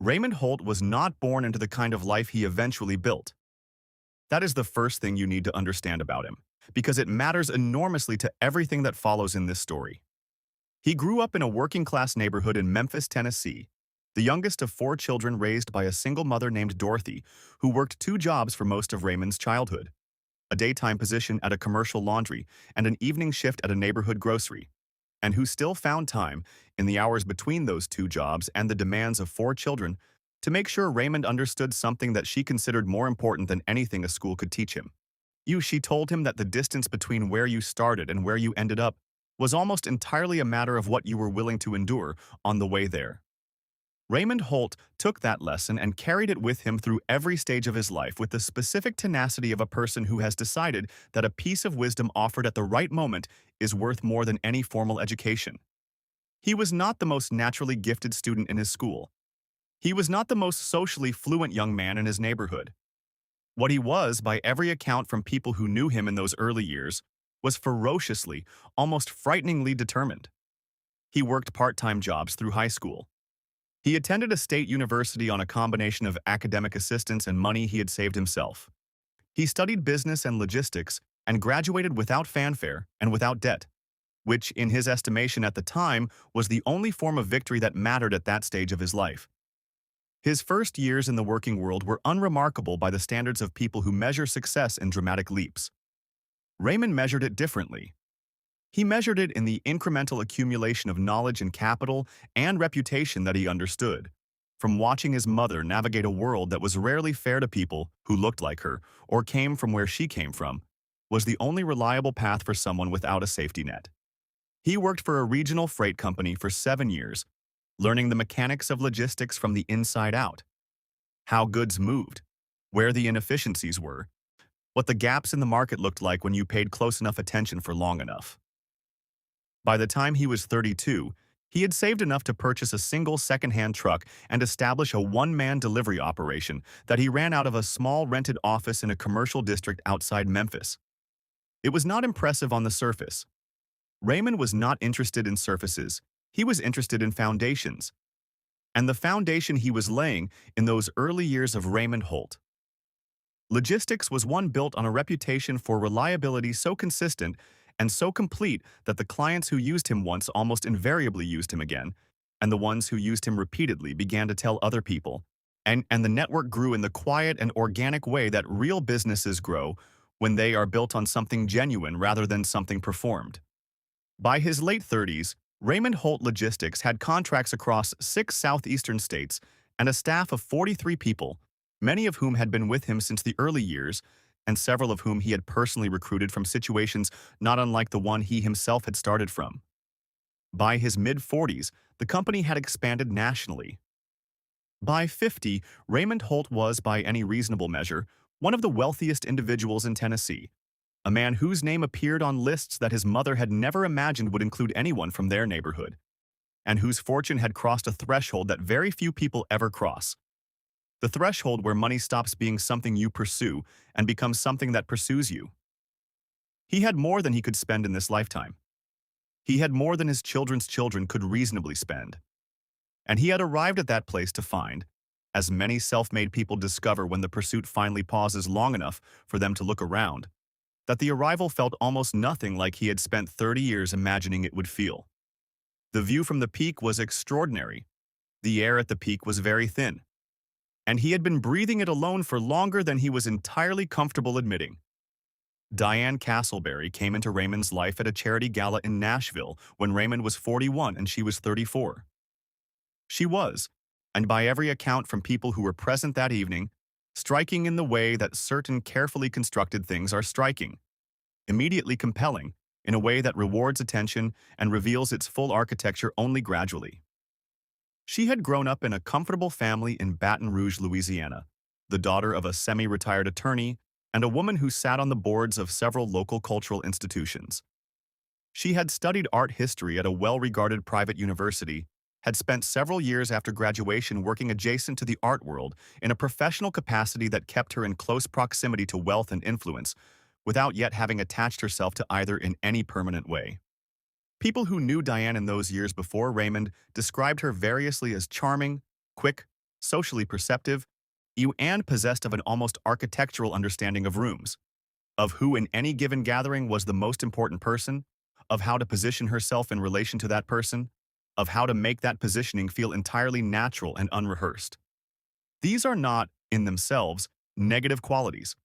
Raymond Holt was not born into the kind of life he eventually built. That is the first thing you need to understand about him, because it matters enormously to everything that follows in this story. He grew up in a working-class neighborhood in Memphis, Tennessee, the youngest of four children raised by a single mother named Dorothy, who worked two jobs for most of Raymond's childhood: a daytime position at a commercial laundry and an evening shift at a neighborhood grocery, and who still found time, in the hours between those two jobs and the demands of four children, to make sure Raymond understood something that she considered more important than anything a school could teach him. She told him that the distance between where you started and where you ended up was almost entirely a matter of what you were willing to endure on the way there. Raymond Holt took that lesson and carried it with him through every stage of his life with the specific tenacity of a person who has decided that a piece of wisdom offered at the right moment is worth more than any formal education. He was not the most naturally gifted student in his school. He was not the most socially fluent young man in his neighborhood. What he was, by every account from people who knew him in those early years, was ferociously, almost frighteningly determined. He worked part-time jobs through high school. He attended a state university on a combination of academic assistance and money he had saved himself. He studied business and logistics and graduated without fanfare and without debt, which, in his estimation at the time, was the only form of victory that mattered at that stage of his life. His first years in the working world were unremarkable by the standards of people who measure success in dramatic leaps. Raymond measured it differently. He measured it in the incremental accumulation of knowledge and capital and reputation that he understood, from watching his mother navigate a world that was rarely fair to people who looked like her or came from where she came from, was the only reliable path for someone without a safety net. He worked for a regional freight company for 7 years, learning the mechanics of logistics from the inside out: how goods moved, where the inefficiencies were, what the gaps in the market looked like when you paid close enough attention for long enough. By the time he was 32, he had saved enough to purchase a single second-hand truck and establish a one-man delivery operation that he ran out of a small rented office in a commercial district outside Memphis. It was not impressive on the surface. Raymond was not interested in surfaces. He was interested in foundations. And the foundation he was laying in those early years of Raymond Holt. Logistics was one built on a reputation for reliability so consistent and so complete that the clients who used him once almost invariably used him again, and the ones who used him repeatedly began to tell other people. And the network grew in the quiet and organic way that real businesses grow when they are built on something genuine rather than something performed. By his late 30s, Raymond Holt Logistics had contracts across 6 southeastern states and a staff of 43 people, many of whom had been with him since the early years, and several of whom he had personally recruited from situations not unlike the one he himself had started from. By his mid-40s, the company had expanded nationally. By 50, Raymond Holt was, by any reasonable measure, one of the wealthiest individuals in Tennessee, a man whose name appeared on lists that his mother had never imagined would include anyone from their neighborhood, and whose fortune had crossed a threshold that very few people ever cross. The threshold where money stops being something you pursue and becomes something that pursues you. He had more than he could spend in this lifetime. He had more than his children's children could reasonably spend. And he had arrived at that place to find, as many self-made people discover when the pursuit finally pauses long enough for them to look around, that the arrival felt almost nothing like he had spent 30 years imagining it would feel. The view from the peak was extraordinary. The air at the peak was very thin. And he had been breathing it alone for longer than he was entirely comfortable admitting. Diane Castleberry came into Raymond's life at a charity gala in Nashville when Raymond was 41 and she was 34. She was, and by every account from people who were present that evening, striking in the way that certain carefully constructed things are striking, immediately compelling, in a way that rewards attention and reveals its full architecture only gradually. She had grown up in a comfortable family in Baton Rouge, Louisiana, the daughter of a semi-retired attorney and a woman who sat on the boards of several local cultural institutions. She had studied art history at a well-regarded private university, had spent several years after graduation working adjacent to the art world in a professional capacity that kept her in close proximity to wealth and influence, without yet having attached herself to either in any permanent way. People who knew Diane in those years before Raymond described her variously as charming, quick, socially perceptive, and possessed of an almost architectural understanding of rooms, of who in any given gathering was the most important person, of how to position herself in relation to that person, of how to make that positioning feel entirely natural and unrehearsed. These are not, in themselves, negative qualities.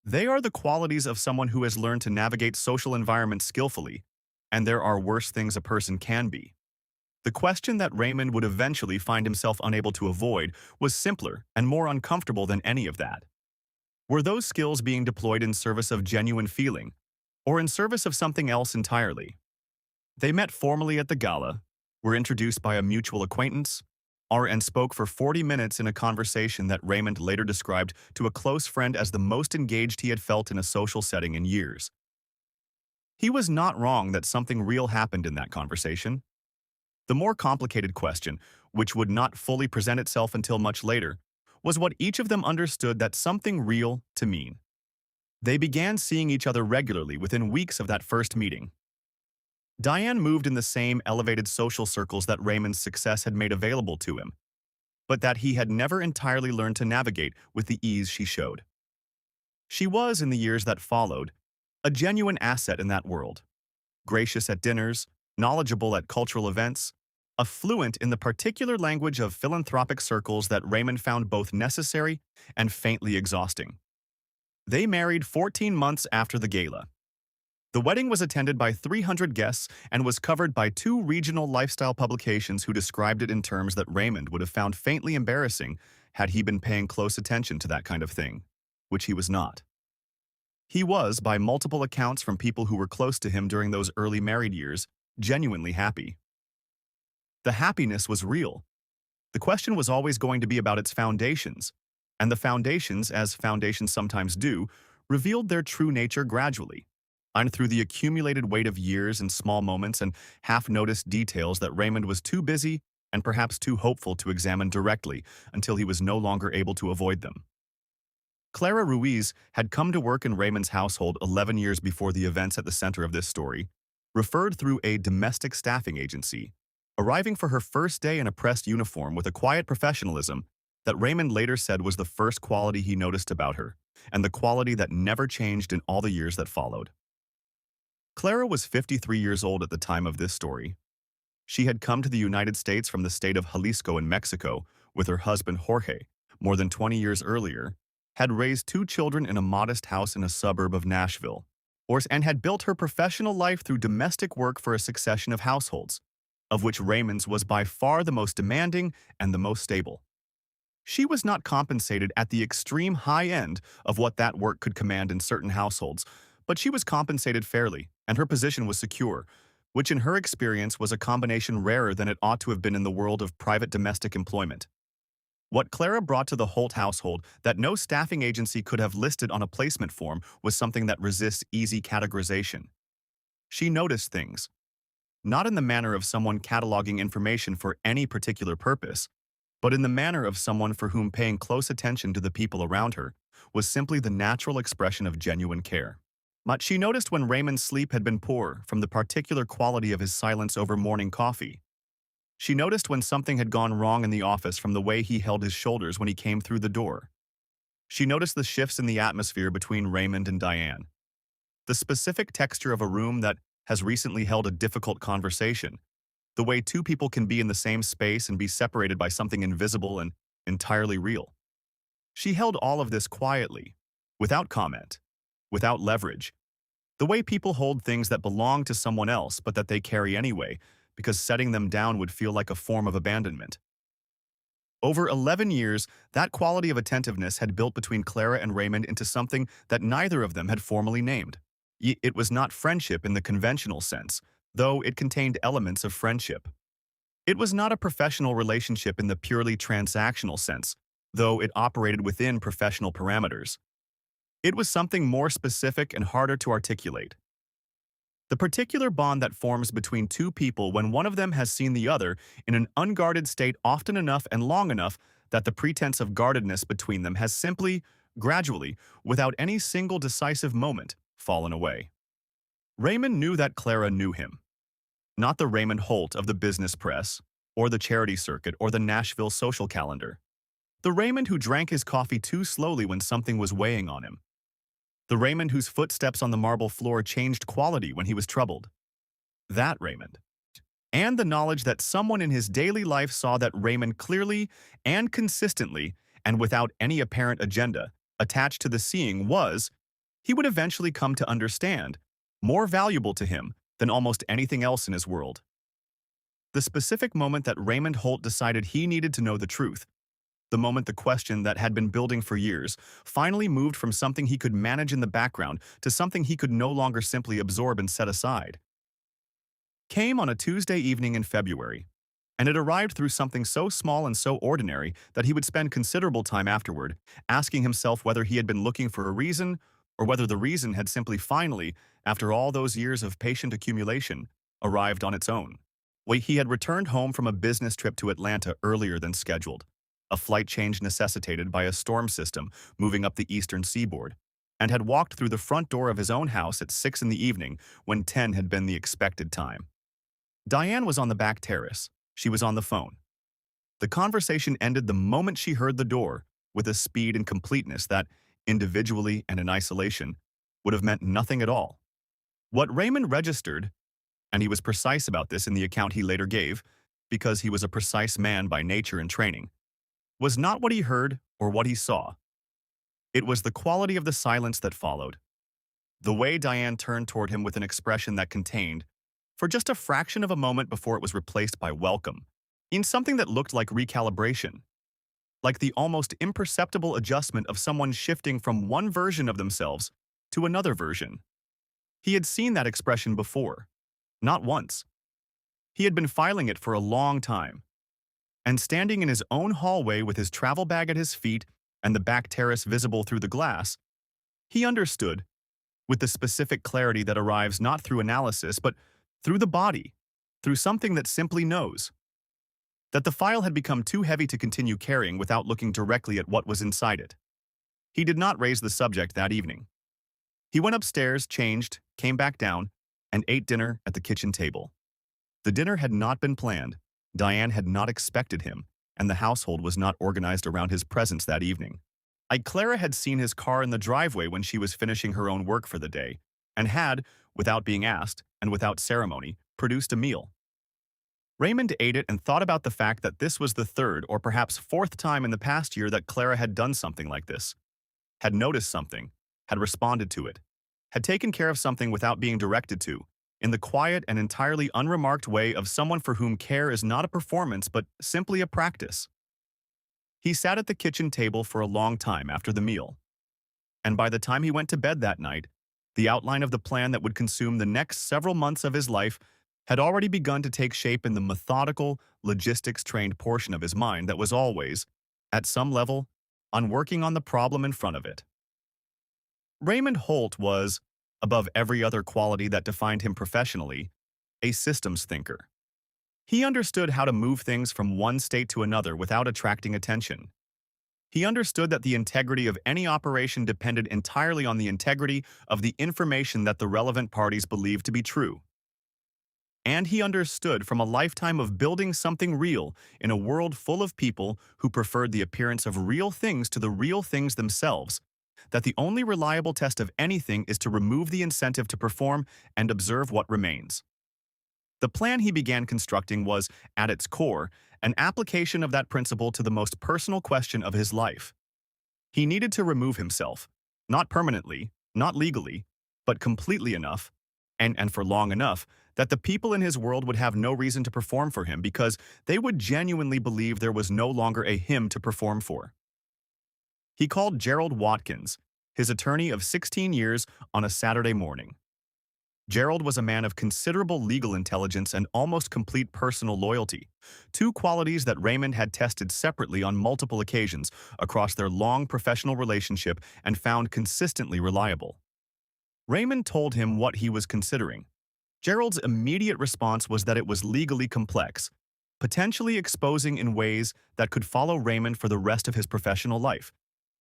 They are the qualities of someone who has learned to navigate social environments skillfully, and there are worse things a person can be. The question that Raymond would eventually find himself unable to avoid was simpler and more uncomfortable than any of that. Were those skills being deployed in service of genuine feeling, or in service of something else entirely? They met formally at the gala, were introduced by a mutual acquaintance, and spoke for 40 minutes in a conversation that Raymond later described to a close friend as the most engaged he had felt in a social setting in years. He was not wrong that something real happened in that conversation. The more complicated question, which would not fully present itself until much later, was what each of them understood that something real to mean. They began seeing each other regularly within weeks of that first meeting. Diane moved in the same elevated social circles that Raymond's success had made available to him, but that he had never entirely learned to navigate with the ease she showed. She was, in the years that followed, a genuine asset in that world, gracious at dinners, knowledgeable at cultural events, a fluent in the particular language of philanthropic circles that Raymond found both necessary and faintly exhausting. They married 14 months after the gala. The wedding was attended by 300 guests and was covered by two regional lifestyle publications who described it in terms that Raymond would have found faintly embarrassing had he been paying close attention to that kind of thing, which he was not. He was, by multiple accounts from people who were close to him during those early married years, genuinely happy. The happiness was real. The question was always going to be about its foundations, and the foundations, as foundations sometimes do, revealed their true nature gradually, and through the accumulated weight of years and small moments and half-noticed details that Raymond was too busy and perhaps too hopeful to examine directly until he was no longer able to avoid them. Clara Ruiz had come to work in Raymond's household 11 years before the events at the center of this story, referred through a domestic staffing agency, arriving for her first day in a pressed uniform with a quiet professionalism that Raymond later said was the first quality he noticed about her, and the quality that never changed in all the years that followed. Clara was 53 years old at the time of this story. She had come to the United States from the state of Jalisco in Mexico with her husband Jorge, more than 20 years earlier, had raised two children in a modest house in a suburb of Nashville, and had built her professional life through domestic work for a succession of households, of which Raymond's was by far the most demanding and the most stable. She was not compensated at the extreme high end of what that work could command in certain households, but she was compensated fairly, and her position was secure, which in her experience was a combination rarer than it ought to have been in the world of private domestic employment. What Clara brought to the Holt household that no staffing agency could have listed on a placement form was something that resists easy categorization. She noticed things, not in the manner of someone cataloging information for any particular purpose, but in the manner of someone for whom paying close attention to the people around her was simply the natural expression of genuine care. But she noticed when Raymond's sleep had been poor from the particular quality of his silence over morning coffee. She noticed when something had gone wrong in the office from the way he held his shoulders when he came through the door. She noticed the shifts in the atmosphere between Raymond and Diane, the specific texture of a room that has recently held a difficult conversation, the way two people can be in the same space and be separated by something invisible and entirely real. She held all of this quietly, without comment, without leverage, the way people hold things that belong to someone else but that they carry anyway, because setting them down would feel like a form of abandonment. Over 11 years, that quality of attentiveness had built between Clara and Raymond into something that neither of them had formally named. It was not friendship in the conventional sense, though it contained elements of friendship. It was not a professional relationship in the purely transactional sense, though it operated within professional parameters. It was something more specific and harder to articulate. The particular bond that forms between two people when one of them has seen the other in an unguarded state often enough and long enough that the pretense of guardedness between them has simply, gradually, without any single decisive moment, fallen away. Raymond knew that Clara knew him. Not the Raymond Holt of the business press, or the charity circuit, or the Nashville social calendar. The Raymond who drank his coffee too slowly when something was weighing on him. The Raymond whose footsteps on the marble floor changed quality when he was troubled. That Raymond. And the knowledge that someone in his daily life saw that Raymond clearly and consistently and without any apparent agenda attached to the seeing was, he would eventually come to understand, more valuable to him than almost anything else in his world. The specific moment that Raymond Holt decided he needed to know the truth, the moment the question that had been building for years finally moved from something he could manage in the background to something he could no longer simply absorb and set aside, came on a Tuesday evening in February, and it arrived through something so small and so ordinary that he would spend considerable time afterward asking himself whether he had been looking for a reason or whether the reason had simply finally, after all those years of patient accumulation, arrived on its own. He had returned home from a business trip to Atlanta earlier than scheduled, a flight change necessitated by a storm system moving up the eastern seaboard, and had walked through the front door of his own house at 6 in the evening when 10 had been the expected time. Diane was on the back terrace. She was on the phone. The conversation ended the moment she heard the door, with a speed and completeness that, individually and in isolation, would have meant nothing at all. What Raymond registered, and he was precise about this in the account he later gave, because he was a precise man by nature and training, was not what he heard or what he saw. It was the quality of the silence that followed. The way Diane turned toward him with an expression that contained, for just a fraction of a moment before it was replaced by welcome, in something that looked like recalibration, like the almost imperceptible adjustment of someone shifting from one version of themselves to another version. He had seen that expression before, not once. He had been filing it for a long time, and standing in his own hallway with his travel bag at his feet and the back terrace visible through the glass, he understood, with the specific clarity that arrives not through analysis but through the body, through something that simply knows, that the file had become too heavy to continue carrying without looking directly at what was inside it. He did not raise the subject that evening. He went upstairs, changed, came back down, and ate dinner at the kitchen table. The dinner had not been planned, Diane had not expected him, and the household was not organized around his presence that evening. Clara had seen his car in the driveway when she was finishing her own work for the day, and had, without being asked and without ceremony, produced a meal. Raymond ate it and thought about the fact that this was the third or perhaps fourth time in the past year that Clara had done something like this, had noticed something, had responded to it, had taken care of something without being directed to, in the quiet and entirely unremarked way of someone for whom care is not a performance but simply a practice. He sat at the kitchen table for a long time after the meal, and by the time he went to bed that night, the outline of the plan that would consume the next several months of his life had already begun to take shape in the methodical, logistics-trained portion of his mind that was always, at some level, working on the problem in front of it. Raymond Holt was, above every other quality that defined him professionally, a systems thinker. He understood how to move things from one state to another without attracting attention. He understood that the integrity of any operation depended entirely on the integrity of the information that the relevant parties believed to be true. And he understood from a lifetime of building something real in a world full of people who preferred the appearance of real things to the real things themselves, that the only reliable test of anything is to remove the incentive to perform and observe what remains. The plan he began constructing was, at its core, an application of that principle to the most personal question of his life. He needed to remove himself, not permanently, not legally, but completely enough, and for long enough, that the people in his world would have no reason to perform for him because they would genuinely believe there was no longer a him to perform for. He called Gerald Watkins, his attorney of 16 years, on a Saturday morning. Gerald was a man of considerable legal intelligence and almost complete personal loyalty, two qualities that Raymond had tested separately on multiple occasions across their long professional relationship and found consistently reliable. Raymond told him what he was considering. Gerald's immediate response was that it was legally complex, potentially exposing in ways that could follow Raymond for the rest of his professional life,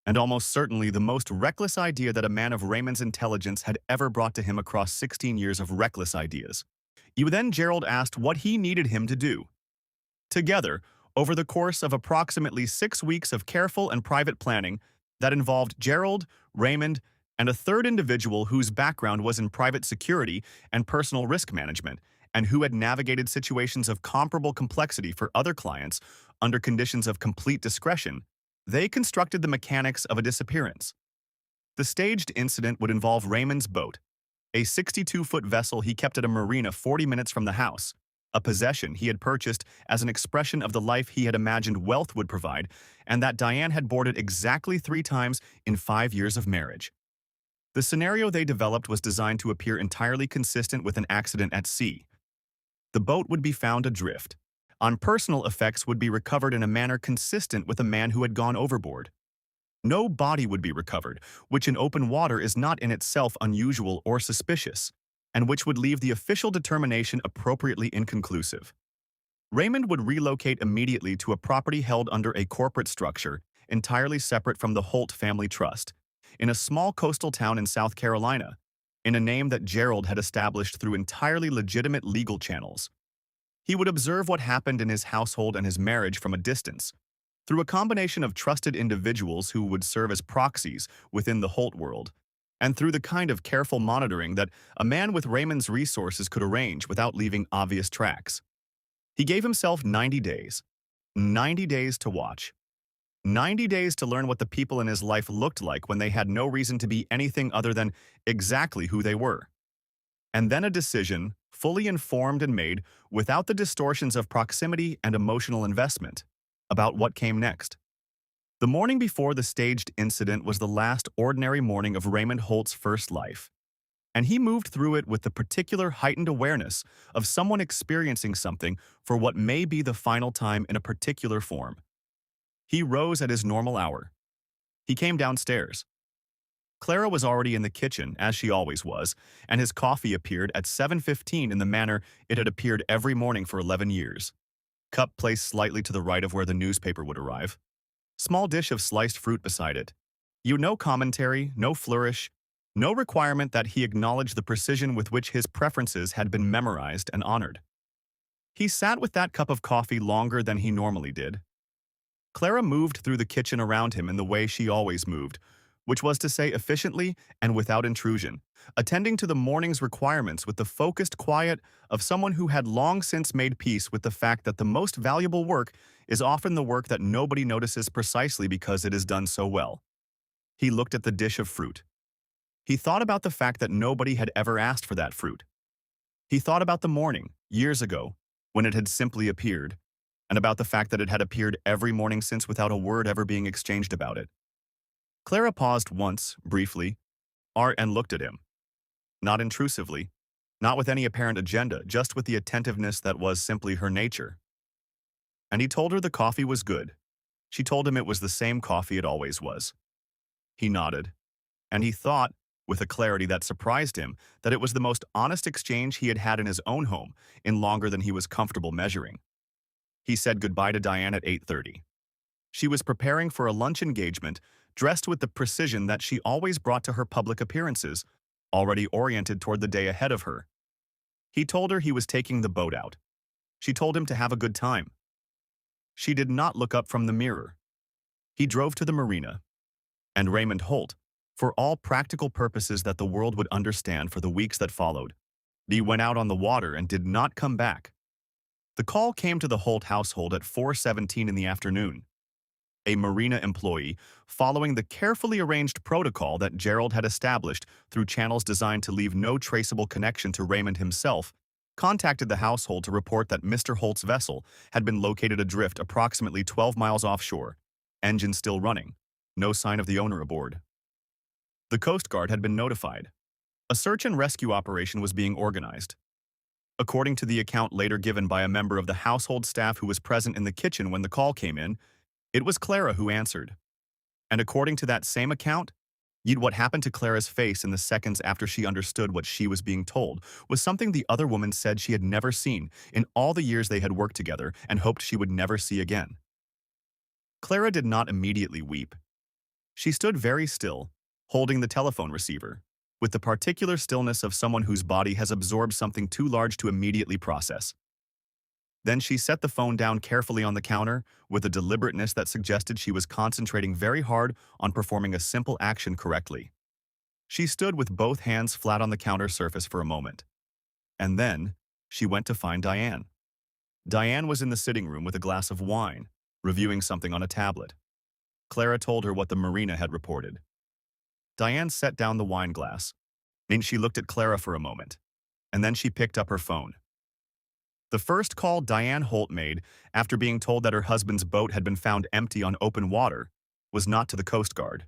and almost certainly the most reckless idea that a man of Raymond's intelligence had ever brought to him across 16 years of reckless ideas. Then Gerald asked what he needed him to do. Together, over the course of approximately 6 weeks of careful and private planning that involved Gerald, Raymond, and a third individual whose background was in private security and personal risk management, and who had navigated situations of comparable complexity for other clients under conditions of complete discretion, they constructed the mechanics of a disappearance. The staged incident would involve Raymond's boat, a 62-foot vessel he kept at a marina 40 minutes from the house, a possession he had purchased as an expression of the life he had imagined wealth would provide, and that Diane had boarded exactly 3 times in 5 years of marriage. The scenario they developed was designed to appear entirely consistent with an accident at sea. The boat would be found adrift. Personal effects would be recovered in a manner consistent with a man who had gone overboard. No body would be recovered, which in open water is not in itself unusual or suspicious, and which would leave the official determination appropriately inconclusive. Raymond would relocate immediately to a property held under a corporate structure entirely separate from the Holt family trust, in a small coastal town in South Carolina, in a name that Gerald had established through entirely legitimate legal channels. He would observe what happened in his household and his marriage from a distance, through a combination of trusted individuals who would serve as proxies within the Holt world, and through the kind of careful monitoring that a man with Raymond's resources could arrange without leaving obvious tracks. He gave himself 90 days. 90 days to watch. 90 days to learn what the people in his life looked like when they had no reason to be anything other than exactly who they were. And then a decision, fully informed and made without the distortions of proximity and emotional investment, about what came next. The morning before the staged incident was the last ordinary morning of Raymond Holt's first life, and he moved through it with the particular heightened awareness of someone experiencing something for what may be the final time in a particular form. He rose at his normal hour. He came downstairs. Clara was already in the kitchen, as she always was, and his coffee appeared at 7:15 in the manner it had appeared every morning for 11 years. Cup placed slightly to the right of where the newspaper would arrive. Small dish of sliced fruit beside it. No commentary, no flourish, no requirement that he acknowledge the precision with which his preferences had been memorized and honored. He sat with that cup of coffee longer than he normally did. Clara moved through the kitchen around him in the way she always moved, which was to say efficiently and without intrusion, attending to the morning's requirements with the focused quiet of someone who had long since made peace with the fact that the most valuable work is often the work that nobody notices precisely because it is done so well. He looked at the dish of fruit. He thought about the fact that nobody had ever asked for that fruit. He thought about the morning, years ago, when it had simply appeared, and about the fact that it had appeared every morning since without a word ever being exchanged about it. Clara paused once, briefly, and looked at him. Not intrusively, not with any apparent agenda, just with the attentiveness that was simply her nature. And he told her the coffee was good. She told him it was the same coffee it always was. He nodded, and he thought, with a clarity that surprised him, that it was the most honest exchange he had had in his own home in longer than he was comfortable measuring. He said goodbye to Diane at 8:30. She was preparing for a lunch engagement, dressed with the precision that she always brought to her public appearances, already oriented toward the day ahead of her. He told her he was taking the boat out. She told him to have a good time. She did not look up from the mirror. He drove to the marina, and Raymond Holt, for all practical purposes that the world would understand for the weeks that followed, he went out on the water and did not come back. The call came to the Holt household at 4:17 in the afternoon. A marina employee, following the carefully arranged protocol that Gerald had established through channels designed to leave no traceable connection to Raymond himself, contacted the household to report that Mr. Holt's vessel had been located adrift approximately 12 miles offshore, engine still running, no sign of the owner aboard. The Coast Guard had been notified. A search and rescue operation was being organized. According to the account later given by a member of the household staff who was present in the kitchen when the call came in, it was Clara who answered. And according to that same account, what happened to Clara's face in the seconds after she understood what she was being told was something the other woman said she had never seen in all the years they had worked together and hoped she would never see again. Clara did not immediately weep. She stood very still, holding the telephone receiver, with the particular stillness of someone whose body has absorbed something too large to immediately process. Then she set the phone down carefully on the counter with a deliberateness that suggested she was concentrating very hard on performing a simple action correctly. She stood with both hands flat on the counter surface for a moment. And then, she went to find Diane. Diane was in the sitting room with a glass of wine, reviewing something on a tablet. Clara told her what the marina had reported. Diane set down the wine glass, and she looked at Clara for a moment, and then she picked up her phone. The first call Diane Holt made after being told that her husband's boat had been found empty on open water was not to the Coast Guard.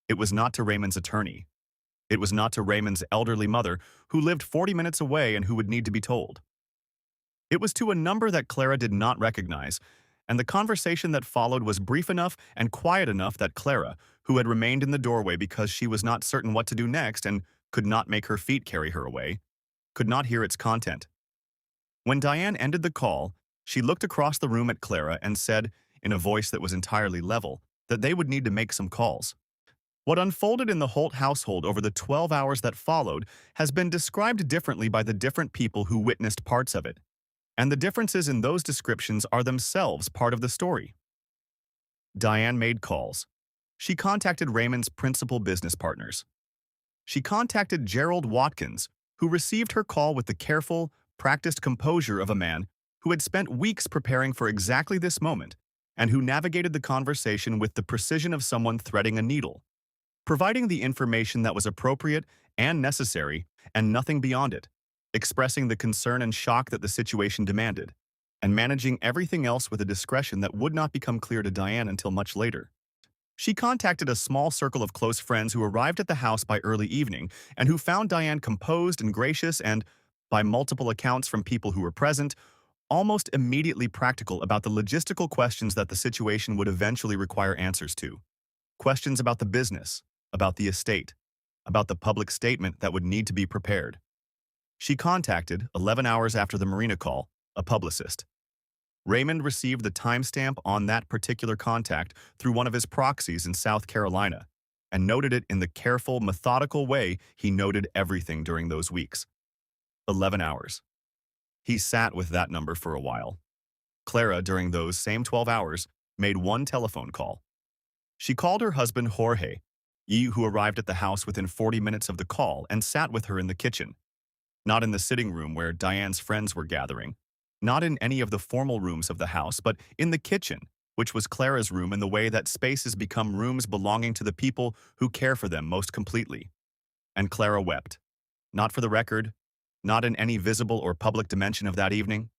It was not to Raymond's attorney. It was not to Raymond's elderly mother, who lived 40 minutes away and who would need to be told. It was to a number that Clara did not recognize, and the conversation that followed was brief enough and quiet enough that Clara, who had remained in the doorway because she was not certain what to do next and could not make her feet carry her away, could not hear its content. When Diane ended the call, she looked across the room at Clara and said, in a voice that was entirely level, that they would need to make some calls. What unfolded in the Holt household over the 12 hours that followed has been described differently by the different people who witnessed parts of it, and the differences in those descriptions are themselves part of the story. Diane made calls. She contacted Raymond's principal business partners. She contacted Gerald Watkins, who received her call with the careful, practiced composure of a man who had spent weeks preparing for exactly this moment and who navigated the conversation with the precision of someone threading a needle, providing the information that was appropriate and necessary and nothing beyond it, expressing the concern and shock that the situation demanded, and managing everything else with a discretion that would not become clear to Diane until much later. She contacted a small circle of close friends who arrived at the house by early evening and who found Diane composed and gracious and, by multiple accounts from people who were present, almost immediately practical about the logistical questions that the situation would eventually require answers to. Questions about the business, about the estate, about the public statement that would need to be prepared. She contacted, 11 hours after the marina call, a publicist. Raymond received the timestamp on that particular contact through one of his proxies in South Carolina and noted it in the careful, methodical way he noted everything during those weeks. 11 hours. He sat with that number for a while. Clara, during those same 12 hours, made one telephone call. She called her husband Jorge, who arrived at the house within 40 minutes of the call and sat with her in the kitchen. Not in the sitting room where Diane's friends were gathering, not in any of the formal rooms of the house, but in the kitchen, which was Clara's room in the way that spaces become rooms belonging to the people who care for them most completely. And Clara wept. Not for the record, not in any visible or public dimension of that evening.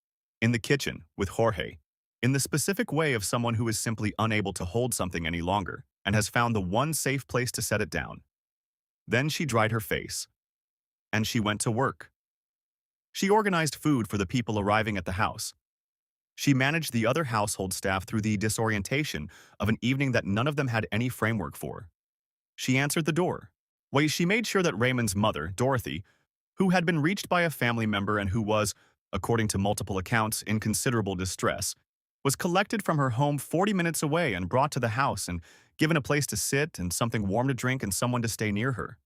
In the kitchen, with Jorge, in the specific way of someone who is simply unable to hold something any longer and has found the one safe place to set it down. Then she dried her face. And she went to work. She organized food for the people arriving at the house. She managed the other household staff through the disorientation of an evening that none of them had any framework for. She answered the door. She made sure that Raymond's mother, Dorothy, who had been reached by a family member and who was, according to multiple accounts, in considerable distress, was collected from her home 40 minutes away and brought to the house and given a place to sit and something warm to drink and someone to stay near her.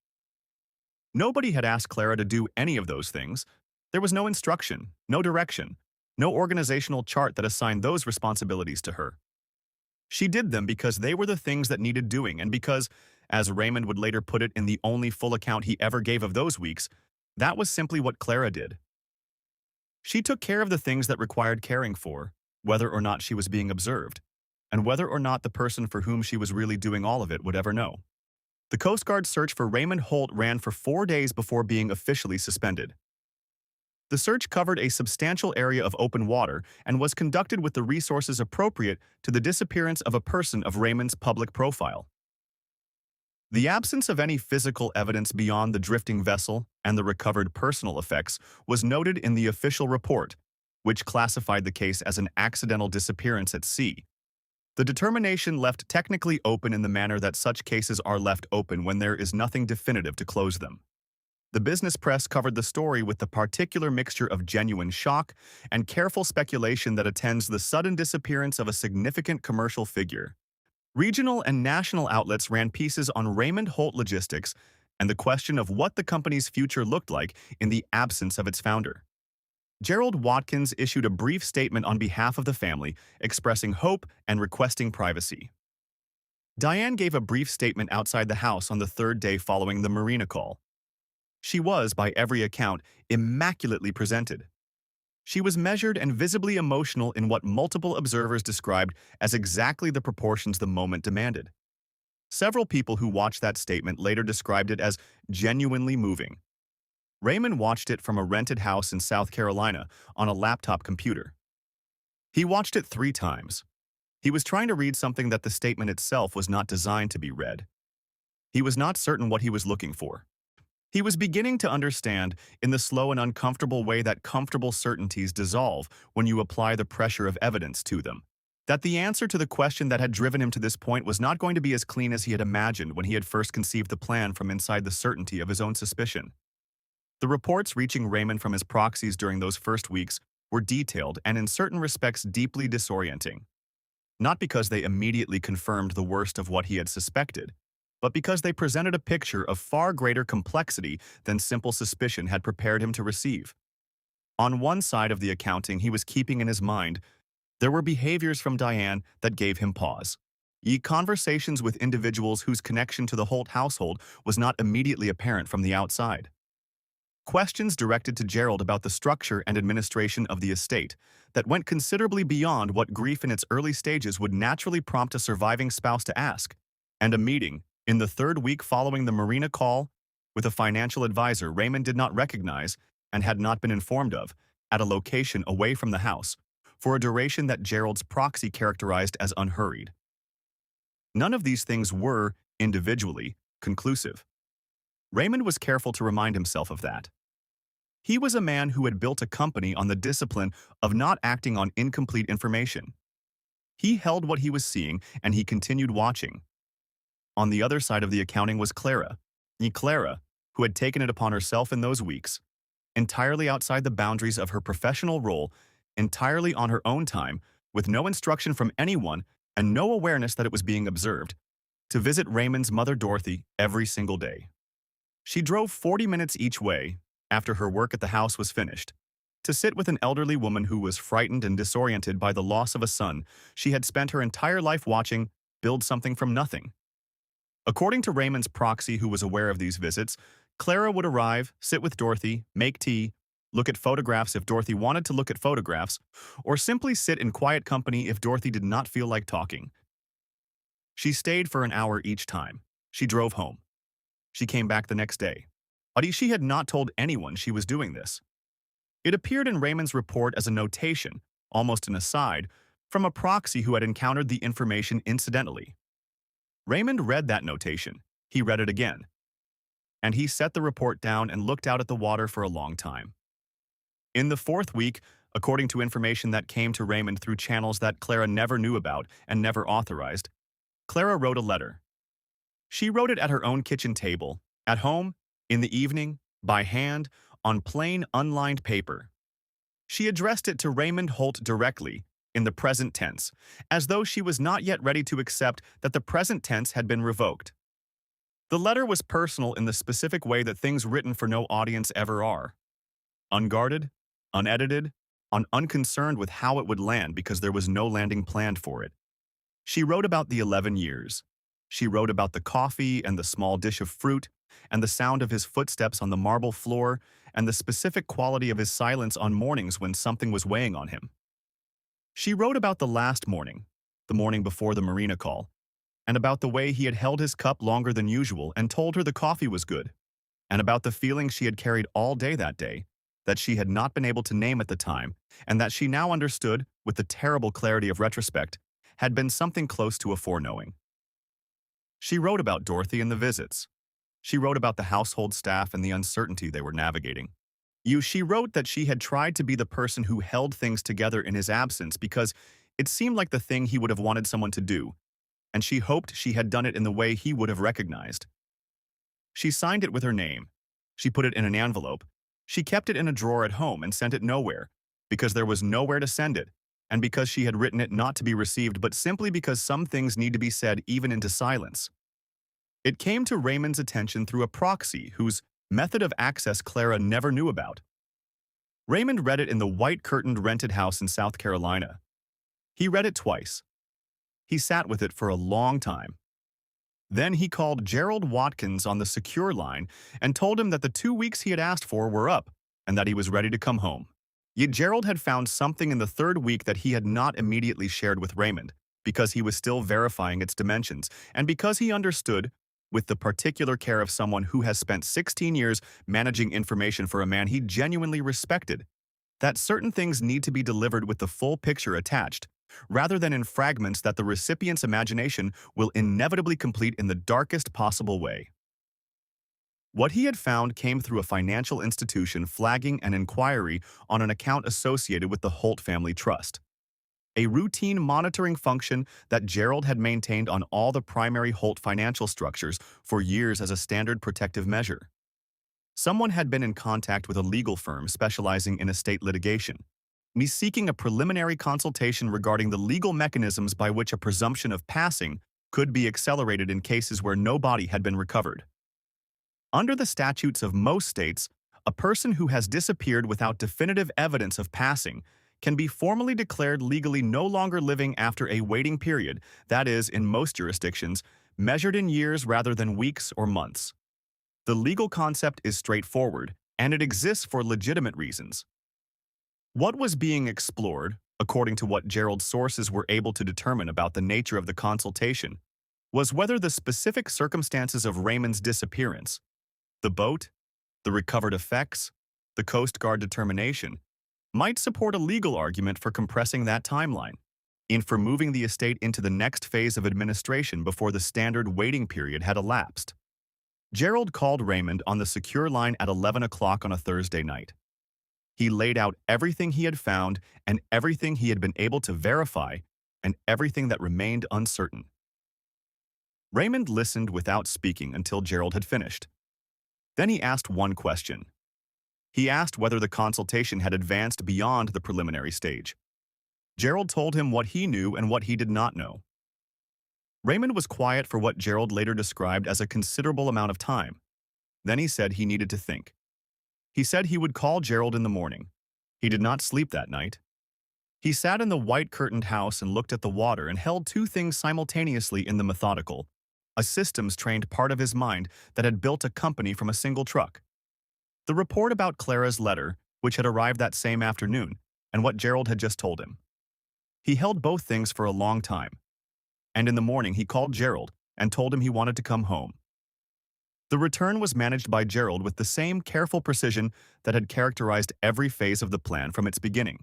Nobody had asked Clara to do any of those things. There was no instruction, no direction, no organizational chart that assigned those responsibilities to her. She did them because they were the things that needed doing and because, as Raymond would later put it in the only full account he ever gave of those weeks, that was simply what Clara did. She took care of the things that required caring for, whether or not she was being observed, and whether or not the person for whom she was really doing all of it would ever know. The Coast Guard search for Raymond Holt ran for 4 days before being officially suspended. The search covered a substantial area of open water and was conducted with the resources appropriate to the disappearance of a person of Raymond's public profile. The absence of any physical evidence beyond the drifting vessel and the recovered personal effects was noted in the official report, which classified the case as an accidental disappearance at sea. The determination left technically open in the manner that such cases are left open when there is nothing definitive to close them. The business press covered the story with the particular mixture of genuine shock and careful speculation that attends the sudden disappearance of a significant commercial figure. Regional and national outlets ran pieces on Raymond Holt logistics and the question of what the company's future looked like in the absence of its founder. Gerald Watkins issued a brief statement on behalf of the family, expressing hope and requesting privacy. Diane gave a brief statement outside the house on the third day following the Marina call. She was, by every account, immaculately presented. She was measured and visibly emotional in what multiple observers described as exactly the proportions the moment demanded. Several people who watched that statement later described it as genuinely moving. Raymond watched it from a rented house in South Carolina on a laptop computer. He watched it 3 times. He was trying to read something that the statement itself was not designed to be read. He was not certain what he was looking for. He was beginning to understand, in the slow and uncomfortable way that comfortable certainties dissolve when you apply the pressure of evidence to them, that the answer to the question that had driven him to this point was not going to be as clean as he had imagined when he had first conceived the plan from inside the certainty of his own suspicion. The reports reaching Raymond from his proxies during those first weeks were detailed and in certain respects deeply disorienting. Not because they immediately confirmed the worst of what he had suspected, but because they presented a picture of far greater complexity than simple suspicion had prepared him to receive. On one side of the accounting he was keeping in his mind, there were behaviors from Diane that gave him pause. Conversations with individuals whose connection to the Holt household was not immediately apparent from the outside. Questions directed to Gerald about the structure and administration of the estate that went considerably beyond what grief in its early stages would naturally prompt a surviving spouse to ask, and a meeting, in the third week following the Marina call, with a financial advisor Raymond did not recognize and had not been informed of, at a location away from the house, for a duration that Gerald's proxy characterized as unhurried. None of these things were, individually, conclusive. Raymond was careful to remind himself of that. He was a man who had built a company on the discipline of not acting on incomplete information. He held what he was seeing, and he continued watching. On the other side of the accounting was Clara, who had taken it upon herself in those weeks, entirely outside the boundaries of her professional role, entirely on her own time, with no instruction from anyone and no awareness that it was being observed, to visit Raymond's mother Dorothy every single day. She drove 40 minutes each way, after her work at the house was finished, to sit with an elderly woman who was frightened and disoriented by the loss of a son she had spent her entire life watching build something from nothing. According to Raymond's proxy, who was aware of these visits, Clara would arrive, sit with Dorothy, make tea, look at photographs if Dorothy wanted to look at photographs, or simply sit in quiet company if Dorothy did not feel like talking. She stayed for an hour each time. She drove home. She came back the next day. But she had not told anyone she was doing this. It appeared in Raymond's report as a notation, almost an aside, from a proxy who had encountered the information incidentally. Raymond read that notation. He read it again. And he set the report down and looked out at the water for a long time. In the fourth week, according to information that came to Raymond through channels that Clara never knew about and never authorized, Clara wrote a letter. She wrote it at her own kitchen table, at home, in the evening, by hand, on plain, unlined paper. She addressed it to Raymond Holt directly, in the present tense, as though she was not yet ready to accept that the present tense had been revoked. The letter was personal in the specific way that things written for no audience ever are. Unguarded, unedited, unconcerned with how it would land because there was no landing planned for it. She wrote about the 11 years. She wrote about the coffee and the small dish of fruit, and the sound of his footsteps on the marble floor, and the specific quality of his silence on mornings when something was weighing on him. She wrote about the last morning, the morning before the Marina call, and about the way he had held his cup longer than usual and told her the coffee was good, and about the feeling she had carried all day that day, that she had not been able to name at the time, and that she now understood, with the terrible clarity of retrospect, had been something close to a foreknowing. She wrote about Dorothy and the visits. She wrote about the household staff and the uncertainty they were navigating. She wrote that she had tried to be the person who held things together in his absence because it seemed like the thing he would have wanted someone to do, and she hoped she had done it in the way he would have recognized. She signed it with her name. She put it in an envelope. She kept it in a drawer at home and sent it nowhere, because there was nowhere to send it, and because she had written it not to be received but simply because some things need to be said even into silence. It came to Raymond's attention through a proxy whose method of access Clara never knew about. Raymond read it in the white-curtained rented house in South Carolina. He read it twice. He sat with it for a long time. Then he called Gerald Watkins on the secure line and told him that the 2 weeks he had asked for were up and that he was ready to come home. Yet Gerald had found something in the third week that he had not immediately shared with Raymond, because he was still verifying its dimensions, and because he understood, with the particular care of someone who has spent 16 years managing information for a man he genuinely respected, that certain things need to be delivered with the full picture attached, rather than in fragments that the recipient's imagination will inevitably complete in the darkest possible way. What he had found came through a financial institution flagging an inquiry on an account associated with the Holt family trust, a routine monitoring function that Gerald had maintained on all the primary Holt financial structures for years as a standard protective measure. Someone had been in contact with a legal firm specializing in estate litigation, me seeking a preliminary consultation regarding the legal mechanisms by which a presumption of passing could be accelerated in cases where no body had been recovered. Under the statutes of most states, a person who has disappeared without definitive evidence of passing can be formally declared legally no longer living after a waiting period, that is, in most jurisdictions, measured in years rather than weeks or months. The legal concept is straightforward, and it exists for legitimate reasons. What was being explored, according to what Gerald's sources were able to determine about the nature of the consultation, was whether the specific circumstances of Raymond's disappearance, the boat, the recovered effects, the Coast Guard determination, might support a legal argument for compressing that timeline, and for moving the estate into the next phase of administration before the standard waiting period had elapsed. Gerald called Raymond on the secure line at 11 o'clock on a Thursday night. He laid out everything he had found and everything he had been able to verify and everything that remained uncertain. Raymond listened without speaking until Gerald had finished. Then he asked one question. He asked whether the consultation had advanced beyond the preliminary stage. Gerald told him what he knew and what he did not know. Raymond was quiet for what Gerald later described as a considerable amount of time. Then he said he needed to think. He said he would call Gerald in the morning. He did not sleep that night. He sat in the white-curtained house and looked at the water and held two things simultaneously in the methodical, a systems-trained part of his mind that had built a company from a single truck. The report about Clara's letter, which had arrived that same afternoon, and what Gerald had just told him. He held both things for a long time, and in the morning he called Gerald and told him he wanted to come home. The return was managed by Gerald with the same careful precision that had characterized every phase of the plan from its beginning.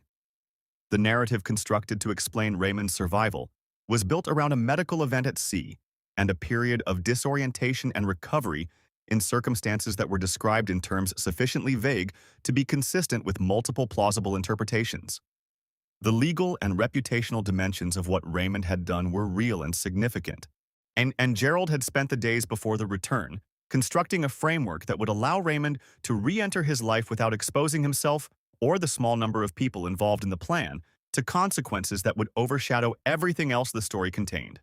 The narrative constructed to explain Raymond's survival was built around a medical event at sea and a period of disorientation and recovery in circumstances that were described in terms sufficiently vague to be consistent with multiple plausible interpretations. The legal and reputational dimensions of what Raymond had done were real and significant, and Gerald had spent the days before the return constructing a framework that would allow Raymond to re-enter his life without exposing himself or the small number of people involved in the plan to consequences that would overshadow everything else the story contained.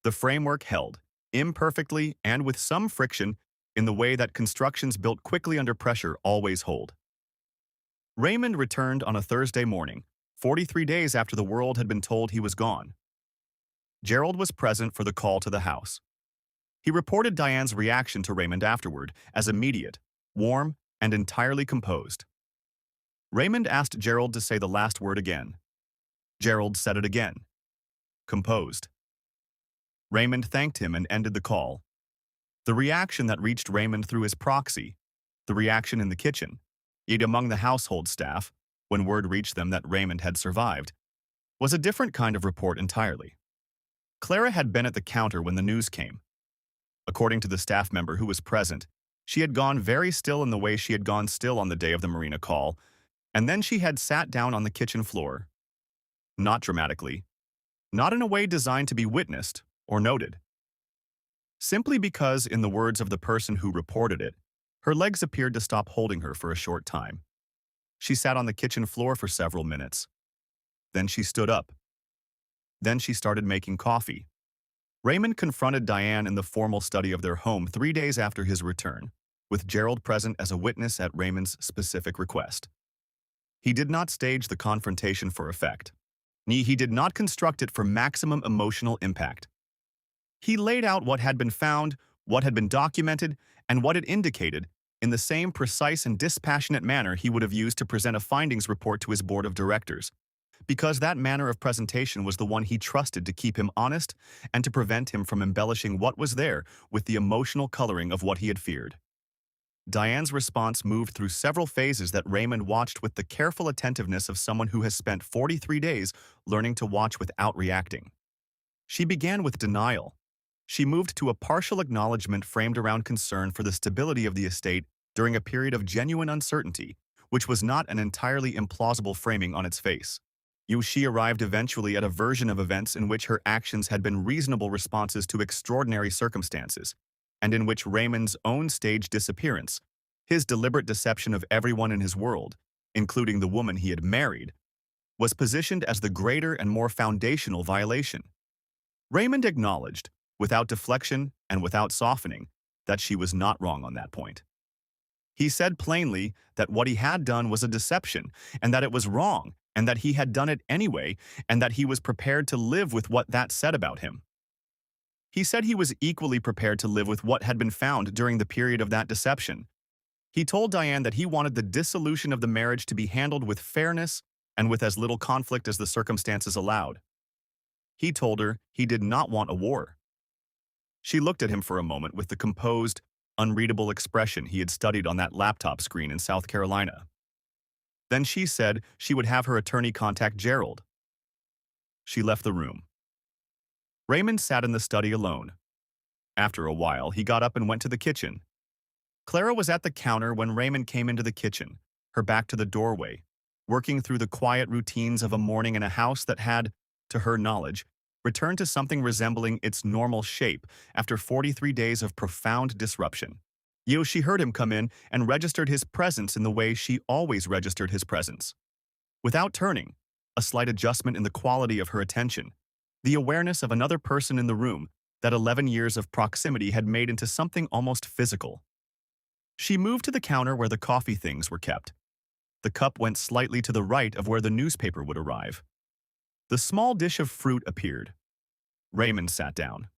The framework held, imperfectly and with some friction, in the way that constructions built quickly under pressure always hold. Raymond returned on a Thursday morning, 43 days after the world had been told he was gone. Gerald was present for the call to the house. He reported Diane's reaction to Raymond afterward as immediate, warm, and entirely composed. Raymond asked Gerald to say the last word again. Gerald said it again. Composed. Raymond thanked him and ended the call. The reaction that reached Raymond through his proxy, the reaction in the kitchen, yet among the household staff, when word reached them that Raymond had survived, was a different kind of report entirely. Clara had been at the counter when the news came. According to the staff member who was present, she had gone very still in the way she had gone still on the day of the Marina call, and then she had sat down on the kitchen floor. Not dramatically, not in a way designed to be witnessed or noted. Simply because, in the words of the person who reported it, her legs appeared to stop holding her for a short time. She sat on the kitchen floor for several minutes. Then she stood up. Then she started making coffee. Raymond confronted Diane in the formal study of their home 3 days after his return, with Gerald present as a witness at Raymond's specific request. He did not stage the confrontation for effect. He did not construct it for maximum emotional impact. He laid out what had been found, what had been documented, and what it indicated in the same precise and dispassionate manner he would have used to present a findings report to his board of directors, because that manner of presentation was the one he trusted to keep him honest and to prevent him from embellishing what was there with the emotional coloring of what he had feared. Diane's response moved through several phases that Raymond watched with the careful attentiveness of someone who has spent 43 days learning to watch without reacting. She began with denial. She moved to a partial acknowledgement framed around concern for the stability of the estate during a period of genuine uncertainty, which was not an entirely implausible framing on its face. She arrived eventually at a version of events in which her actions had been reasonable responses to extraordinary circumstances, and in which Raymond's own staged disappearance, his deliberate deception of everyone in his world, including the woman he had married, was positioned as the greater and more foundational violation. Raymond acknowledged, without deflection and without softening, that she was not wrong on that point. He said plainly that what he had done was a deception, and that it was wrong, and that he had done it anyway, and that he was prepared to live with what that said about him. He said he was equally prepared to live with what had been found during the period of that deception. He told Diane that he wanted the dissolution of the marriage to be handled with fairness and with as little conflict as the circumstances allowed. He told her he did not want a war. She looked at him for a moment with the composed, unreadable expression he had studied on that laptop screen in South Carolina. Then she said she would have her attorney contact Gerald. She left the room. Raymond sat in the study alone. After a while, he got up and went to the kitchen. Clara was at the counter when Raymond came into the kitchen, her back to the doorway, working through the quiet routines of a morning in a house that had, to her knowledge, returned to something resembling its normal shape after 43 days of profound disruption. She heard him come in and registered his presence in the way she always registered his presence. Without turning, a slight adjustment in the quality of her attention, the awareness of another person in the room that 11 years of proximity had made into something almost physical. She moved to the counter where the coffee things were kept. The cup went slightly to the right of where the newspaper would arrive. The small dish of fruit appeared. Raymond sat down.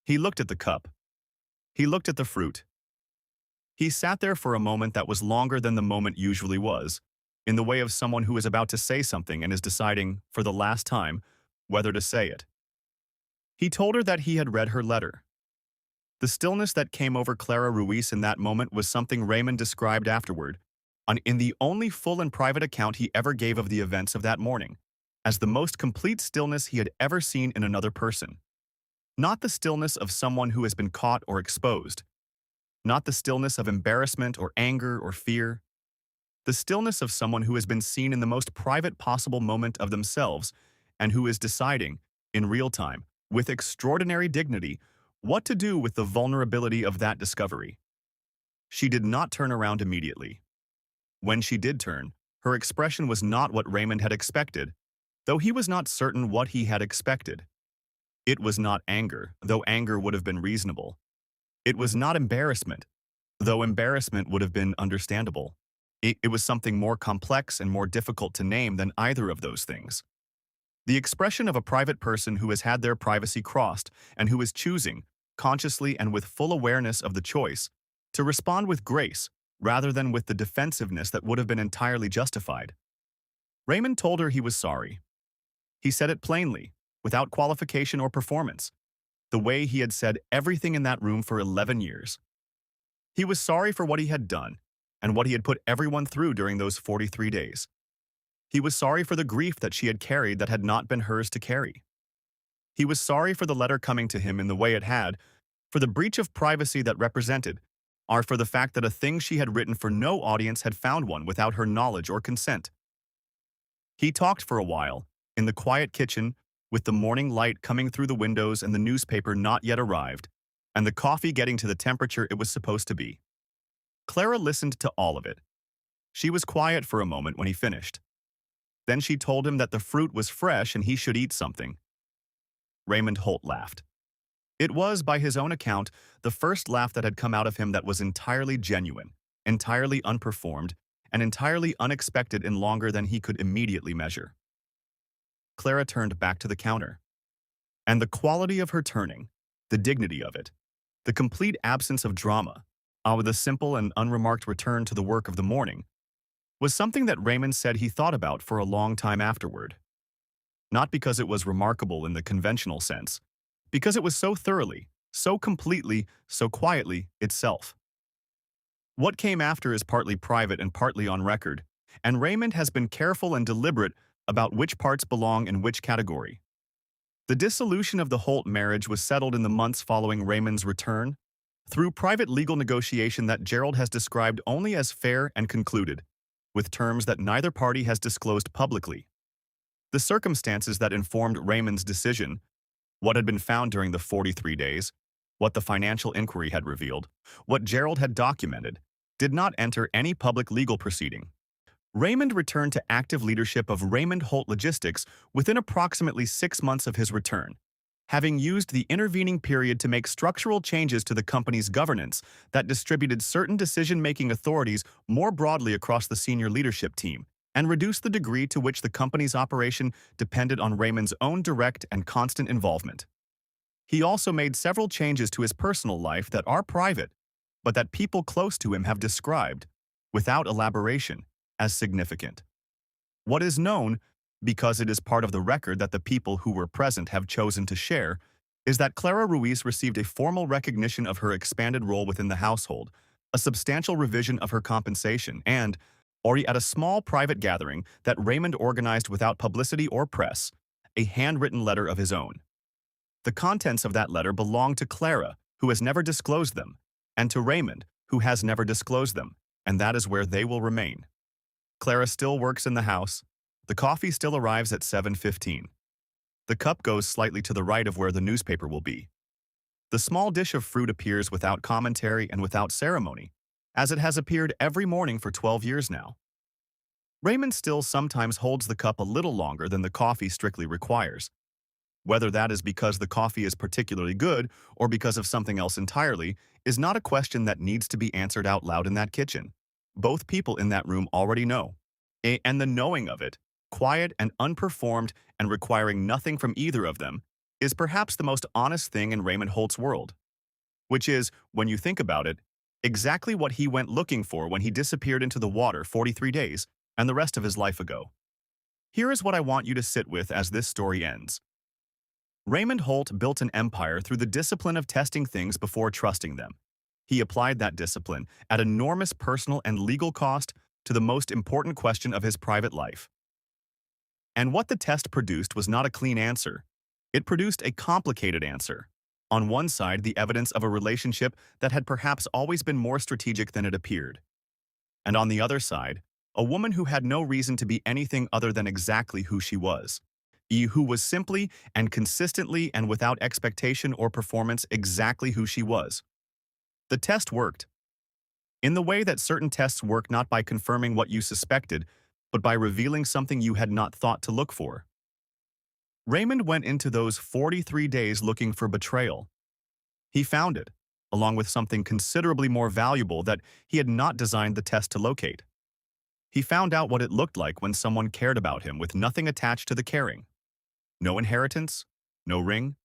He looked at the cup. He looked at the fruit. He sat there for a moment that was longer than the moment usually was, in the way of someone who is about to say something and is deciding, for the last time, whether to say it. He told her that he had read her letter. The stillness that came over Clara Ruiz in that moment was something Raymond described afterward, in the only full and private account he ever gave of the events of that morning, as the most complete stillness he had ever seen in another person. Not the stillness of someone who has been caught or exposed. Not the stillness of embarrassment or anger or fear. The stillness of someone who has been seen in the most private possible moment of themselves and who is deciding, in real time, with extraordinary dignity, what to do with the vulnerability of that discovery. She did not turn around immediately. When she did turn, her expression was not what Raymond had expected, though he was not certain what he had expected. It was not anger, though anger would have been reasonable. It was not embarrassment, though embarrassment would have been understandable. It was something more complex and more difficult to name than either of those things. The expression of a private person who has had their privacy crossed and who is choosing, consciously and with full awareness of the choice, to respond with grace rather than with the defensiveness that would have been entirely justified. Raymond told her he was sorry. He said it plainly, without qualification or performance, the way he had said everything in that room for 11 years. He was sorry for what he had done and what he had put everyone through during those 43 days. He was sorry for the grief that she had carried that had not been hers to carry. He was sorry for the letter coming to him in the way it had, for the breach of privacy that represented, or for the fact that a thing she had written for no audience had found one without her knowledge or consent. He talked for a while, in the quiet kitchen, with the morning light coming through the windows and the newspaper not yet arrived, and the coffee getting to the temperature it was supposed to be. Clara listened to all of it. She was quiet for a moment when he finished. Then she told him that the fruit was fresh and he should eat something. Raymond Holt laughed. It was, by his own account, the first laugh that had come out of him that was entirely genuine, entirely unperformed, and entirely unexpected in longer than he could immediately measure. Clara turned back to the counter. And the quality of her turning, the dignity of it, the complete absence of drama, with a simple and unremarked return to the work of the morning, was something that Raymond said he thought about for a long time afterward. Not because it was remarkable in the conventional sense, because it was so thoroughly, so completely, so quietly itself. What came after is partly private and partly on record, and Raymond has been careful and deliberate about which parts belong in which category. The dissolution of the Holt marriage was settled in the months following Raymond's return, through private legal negotiation that Gerald has described only as fair and concluded, with terms that neither party has disclosed publicly. The circumstances that informed Raymond's decision, what had been found during the 43 days, what the financial inquiry had revealed, what Gerald had documented, did not enter any public legal proceeding. Raymond returned to active leadership of Raymond Holt Logistics within approximately 6 months of his return, having used the intervening period to make structural changes to the company's governance that distributed certain decision-making authorities more broadly across the senior leadership team, and reduced the degree to which the company's operation depended on Raymond's own direct and constant involvement. He also made several changes to his personal life that are private, but that people close to him have described, without elaboration, as significant. What is known, because it is part of the record that the people who were present have chosen to share, is that Clara Ruiz received a formal recognition of her expanded role within the household, a substantial revision of her compensation, and, or at a small private gathering that Raymond organized without publicity or press, a handwritten letter of his own. The contents of that letter belong to Clara, who has never disclosed them, and to Raymond, who has never disclosed them, and that is where they will remain. Clara still works in the house. The coffee still arrives at 7:15. The cup goes slightly to the right of where the newspaper will be. The small dish of fruit appears without commentary and without ceremony, as it has appeared every morning for 12 years now. Raymond still sometimes holds the cup a little longer than the coffee strictly requires. Whether that is because the coffee is particularly good or because of something else entirely is not a question that needs to be answered out loud in that kitchen. Both people in that room already know. And the knowing of it, quiet and unperformed and requiring nothing from either of them, is perhaps the most honest thing in Raymond Holt's world. Which is, when you think about it, exactly what he went looking for when he disappeared into the water 43 days and the rest of his life ago. Here is what I want you to sit with as this story ends. Raymond Holt built an empire through the discipline of testing things before trusting them. He applied that discipline at enormous personal and legal cost to the most important question of his private life. And what the test produced was not a clean answer. It produced a complicated answer. On one side, the evidence of a relationship that had perhaps always been more strategic than it appeared. And on the other side, a woman who had no reason to be anything other than exactly who she was. Who was simply and consistently and without expectation or performance exactly who she was. The test worked. In the way that certain tests work not by confirming what you suspected, but by revealing something you had not thought to look for. Raymond went into those 43 days looking for betrayal. He found it, along with something considerably more valuable that he had not designed the test to locate. He found out what it looked like when someone cared about him with nothing attached to the caring. No inheritance, no ring,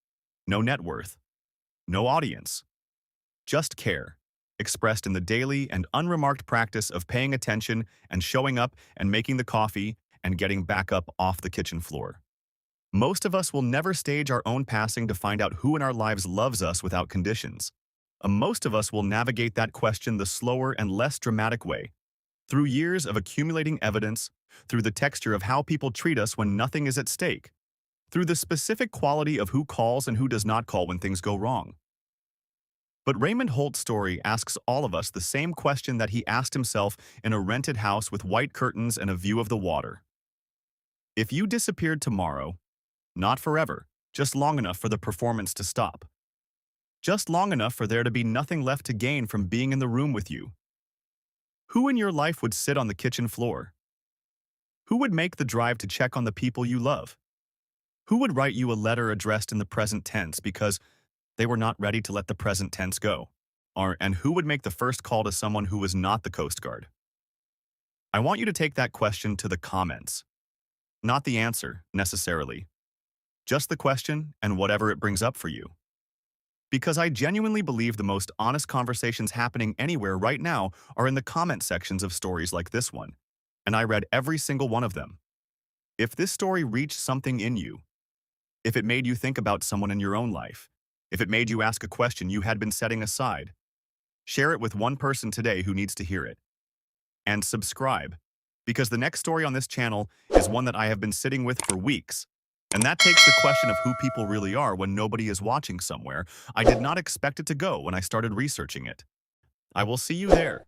no net worth, no audience. Just care, expressed in the daily and unremarked practice of paying attention and showing up and making the coffee and getting back up off the kitchen floor. Most of us will never stage our own passing to find out who in our lives loves us without conditions. Most of us will navigate that question the slower and less dramatic way, through years of accumulating evidence, through the texture of how people treat us when nothing is at stake, through the specific quality of who calls and who does not call when things go wrong. But Raymond Holt's story asks all of us the same question that he asked himself in a rented house with white curtains and a view of the water. If you disappeared tomorrow, not forever, just long enough for the performance to stop, just long enough for there to be nothing left to gain from being in the room with you, who in your life would sit on the kitchen floor? Who would make the drive to check on the people you love? Who would write you a letter addressed in the present tense because they were not ready to let the present tense go? And who would make the first call to someone who was not the Coast Guard? I want you to take that question to the comments. Not the answer, necessarily. Just the question and whatever it brings up for you. Because I genuinely believe the most honest conversations happening anywhere right now are in the comment sections of stories like this one. And I read every single one of them. If this story reached something in you, if it made you think about someone in your own life, if it made you ask a question you had been setting aside, share it with one person today who needs to hear it. And subscribe, because the next story on this channel is one that I have been sitting with for weeks. And that takes the question of who people really are when nobody is watching somewhere. I did not expect it to go when I started researching it. I will see you there.